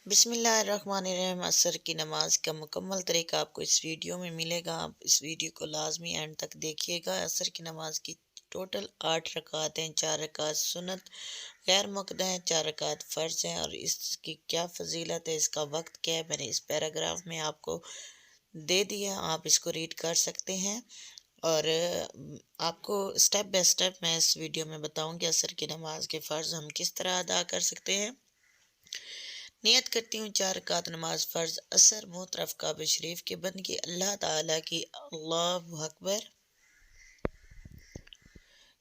بسم اللہ الرحمن الرحیم۔ عصر کی نماز کا مکمل طریقہ آپ کو اس ویڈیو میں ملے گا۔ آپ اس ویڈیو کو لازمی اینڈ تک دیکھیے گا۔ عصر کی نماز کی ٹوٹل 8 رکعت ہیں، 4 رکعت سنت غیر مقطع ہیں، 4 رکعت فرض ہیں، اور اس کی کیا فضیلت ہے، اس کا وقت کیا ہے، میں نے اس پیراگراف میں آپ کو دے دیا، آپ اس کو ریڈ کر سکتے ہیں۔ اور آپ کو سٹیپ بائی سٹیپ میں اس ویڈیو میں بتاؤں کہ عصر کی نماز کے فرض ہم کس طرح ادا کر سکتے ہیں۔ نیت کرتی ہوں 4 رکعت نماز فرض عصر محترف کعبہ شریف کے بندگی اللہ تعالیٰ کی۔ اللہ اکبر،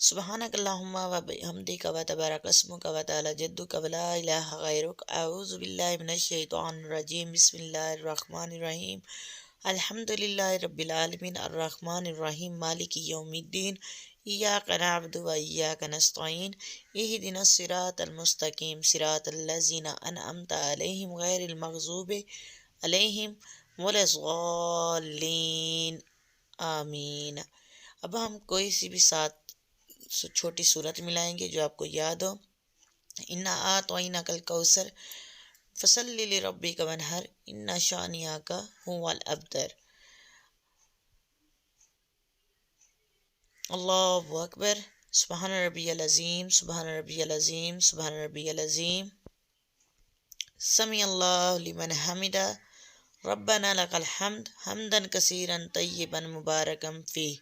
سبحانک اللہم و بحمدک و تبارک اسمک و تعالی جدک و لا الہ غیرک، اعوذ باللہ من الشیطان الرجیم، بسم اللہ الرحمن الرحیم، الحمدللہ رب العالمین، الرحمن الرحیم، مالک یوم الدین، ایاک نعبد و ایاک نستعین، اہدنا الصراط المستقیم، صراط الذین انعمت علیہم غیر المغضوب علیہم ولا الضالین، آمین۔ اب ہم کوئی سی بھی ساتھ چھوٹی صورت ملائیں گے جو آپ کو یاد ہو۔ انا اعطیناک الکوثر فصلی لربک وانحر ان شانئک هو الابتر۔ اللہ اکبر، سبحان ربی العظیم، سبحان ربی العظیم، سبحان ربی العظیم، سمیع اللہ لمن حمدہ، ربنا لک الحمد حمدا کثیرا طیبا مبارکا فیہ۔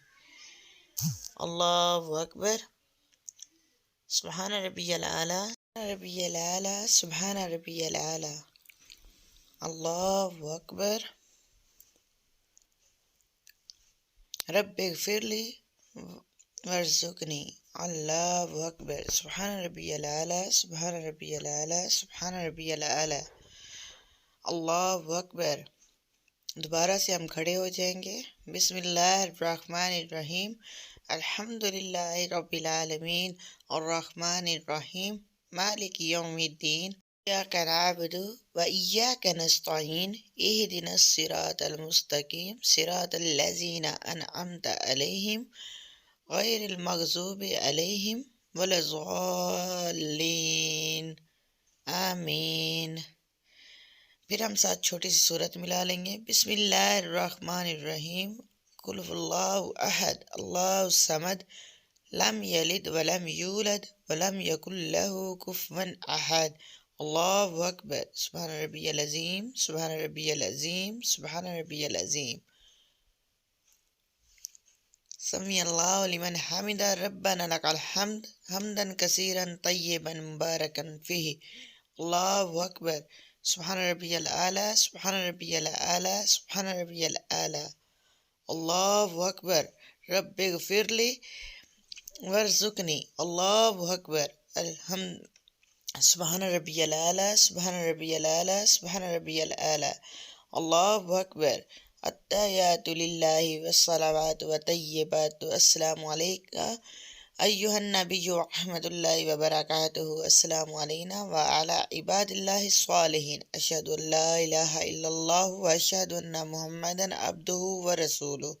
اللہ اکبر، سبحان ربی الاعلی، ربی الاعلی، سبحان ربی الاعلی۔ اللہ اکبر، رب اغفر لی وارزقنی۔ اللہ اکبر، سبحان ربی الاعلی، سبحان ربی الاعلی، سبحان ربی الاعلی۔ اللہ اکبر۔ دوبارہ سے ہم کھڑے ہو جائیں گے۔ بسم اللہ الرحمن الرحیم، الحمدللہ رب العالمین، الرحمن الرحیم، مالک یوم الدین، ایاک نعبد و ایاک نستعین، اہدنا الصراط المستقیم، صراط الذین انعمت علیہم غیر المغضوب علیہم ولا الضالین، آمین۔ پھر ہم ساتھ چھوٹی سی صورت ملا لیں گے۔ بسم اللہ الرحمن الرحیم، قل هو اللہ احد اللہ الصمد لم یلد ولم یولد ولم یکن له کفوا احد۔ اللہ اکبر، سبحان ربی العظیم، سبحان ربی العظیم، سبحان ربی العظیم، سمیع اللہ لمن حمدہ، ربنا لک الحمد حمدا کثیرا طیبا مبارکا فیہ۔ اللہ اکبر، سبحان ربی الاعلی، سبحان ربی الاعلی، سبحان ربی الاعلی۔ اللہ اکبر، رب اغفر لی وارزقنی۔ اللہ اکبر، سبحان ربی الاعلی، سبحان ربی الاعلی، سبحان ربی الاعلی۔ اللہ اکبر، التحیات للہ والصلوات والطیبات، السلام علیکہ ایہا النبی ورحمۃ اللہ وبرکاتہ، السلام علینا وعلی عباد اللہ الصالحین، اشہد ان لا الہ الا اللہ واشہد ان محمدا عبدہ ورسولہ۔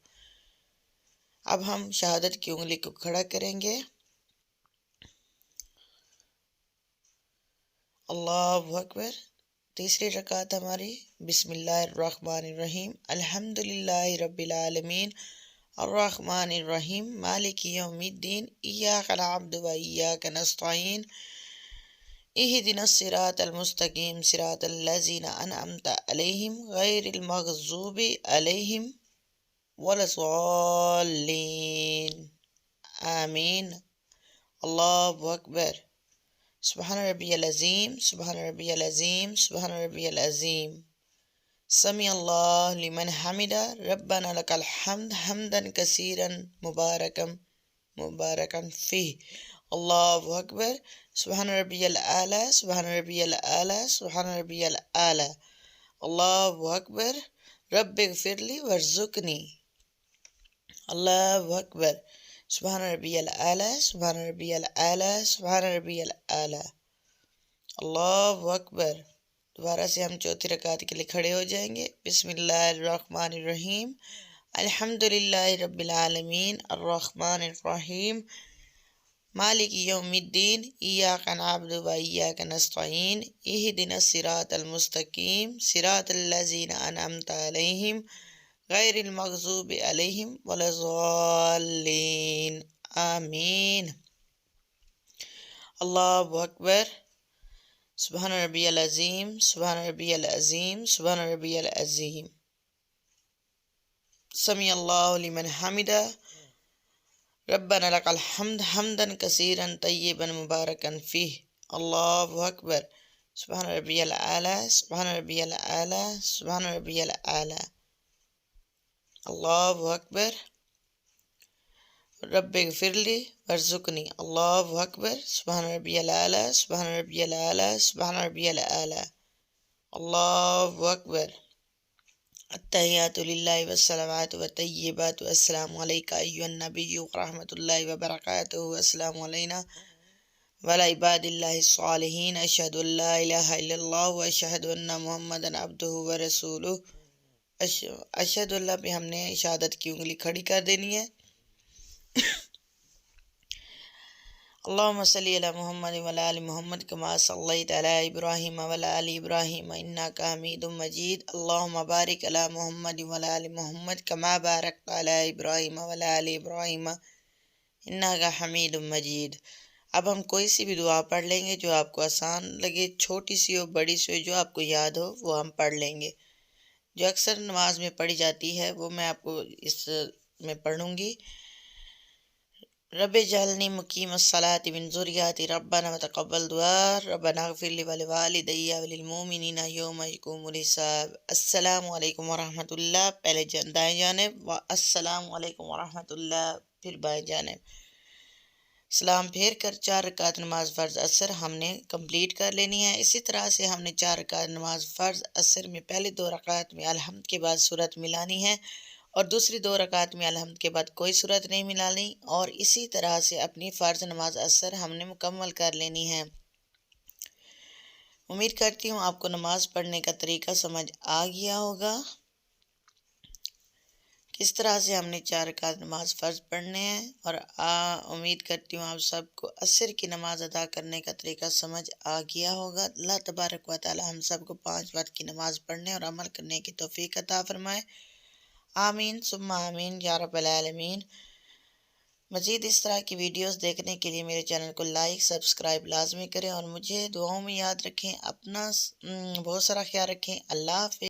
اب ہم شہادت کی انگلی کو کھڑا کریں گے۔ اللہ اکبر۔ تیسری رکعت ہماری، بسم اللہ الرحمن الرحیم، الحمدللہ رب العالمین، الرحمن الرحیم، مالک یوم الدین، ایاک نعبد و ایاک نستعین، اہدنا الصراط المستقیم، صراط الذین انعمت علیہم غیر المغضوب علیہم ولا الضالین، آمین۔ اللہ اکبر، سبحان ربی العظیم، سبحان ربی العظیم، سبحان ربی العظیم، سمیع اللہ لمن حمدہ، ربنا لک الحمد حمدا کثیرا مبارکا فیہ۔ اللہ اکبر، سبحان ربی الاعلی، سبحان ربی الاعلی، سبحان ربی الاعلی۔ اللہ اکبر، رب اغفر لی وارزقنی۔ اللہ اکبر، سبحان ربی الاعلی، سبحان ربی الاعلی، سبحان ربی الاعلی۔ اللہ اکبر۔ دوبارہ سے ہم چوتھی رکعت کے لیے کھڑے ہو جائیں گے۔ بسم اللہ الرحمن الرحیم، الحمدللہ رب العالمین، الرحمن الرحیم، مالک یوم الدین ایاک نعبد و ایاک نستعین اہدنا الصراط المستقیم صراط الذین انعمت علیہم غیر المغضوب علیہم ولا الضالین آمین۔ اللہ اکبر۔ سبحان ربی العظیم، سبحان ربی العظیم، سبحان ربی العظیم۔ سمیع اللہ لمن حمدہ۔ ربنا لک الحمد حمدا کثیرا طیبا مبارکا فیہ۔ اللہ اکبر۔ سبحان ربی العلی، سبحان ربی العلی، سبحان ربی العلی۔ اللہ اکبر۔ رب اغفر لی وارزقنی۔ اللہ اکبر۔ سبحان ربی العلی، سبحان ربی العلی، سبحان ربی العلی۔ اللہ اکبر۔ التحیات للہ والصلوات والطیبات والسلام علیک ایھا النبی ورحمۃ اللہ وبرکاتہ۔ السلام علینا وعلی عباد اللہ الصالحین۔ اشہد ان لا الہ الا اللہ واشہد ان محمدا عبدہ ورسولہ۔ اشہد اللہ پہ ہم نے شہادت کی انگلی کھڑی کر دینی ہے۔ اللہم صلی علی محمد وعلی آل محمد کما صلیت علی ابراہیم وعلی آل ابراہیم انک حمید مجید۔ اللہم بارک علی محمد وعلی آل محمد کما بارکت علی ابراہیم وعلی آل ابراہیم انک حمید مجید۔ اب ہم کوئی سی بھی دعا پڑھ لیں گے جو آپ کو آسان لگے، چھوٹی سی ہو بڑی سی ہو، جو آپ کو یاد ہو وہ ہم پڑھ لیں گے۔ جو اکثر نماز میں پڑھی جاتی ہے وہ میں آپ کو اس میں پڑھوں گی۔ رب اجعلنی مقیم الصلاۃ من ذریتی ربنا وتقبل دعاء ربنا اغفر لی ولوالدی وللمؤمنین یوم یقوم الحساب۔ السلام علیکم ورحمۃ اللہ۔ پہلے دائیں جانب، السلام علیکم ورحمۃ اللہ، پھر بائیں جانب۔ سلام پھیر کر 4 رکعت نماز فرض عصر ہم نے کمپلیٹ کر لینی ہے۔ اسی طرح سے ہم نے 4 رکعت نماز فرض عصر میں پہلے 2 رکعت میں الحمد کے بعد سورت ملانی ہے، اور دوسری 2 رکعت میں الحمد کے بعد کوئی سورت نہیں ملانی، اور اسی طرح سے اپنی فرض نماز عصر ہم نے مکمل کر لینی ہے۔ امید کرتی ہوں آپ کو نماز پڑھنے کا طریقہ سمجھ آ گیا ہوگا، کس طرح سے ہم نے 4 رکعت نماز فرض پڑھنے ہیں، اور امید کرتی ہوں آپ سب کو عصر کی نماز ادا کرنے کا طریقہ سمجھ آ گیا ہوگا۔ اللہ تبارک و تعالی ہم سب کو 5 وقت کی نماز پڑھنے اور عمل کرنے کی توفیق عطا فرمائے۔ آمین ثم آمین یا رب العالمین۔ مزید اس طرح کی ویڈیوز دیکھنے کے لیے میرے چینل کو لائک سبسکرائب لازمی کریں، اور مجھے دعاؤں میں یاد رکھیں۔ اپنا بہت سارا خیال رکھیں۔ اللہ حافظ۔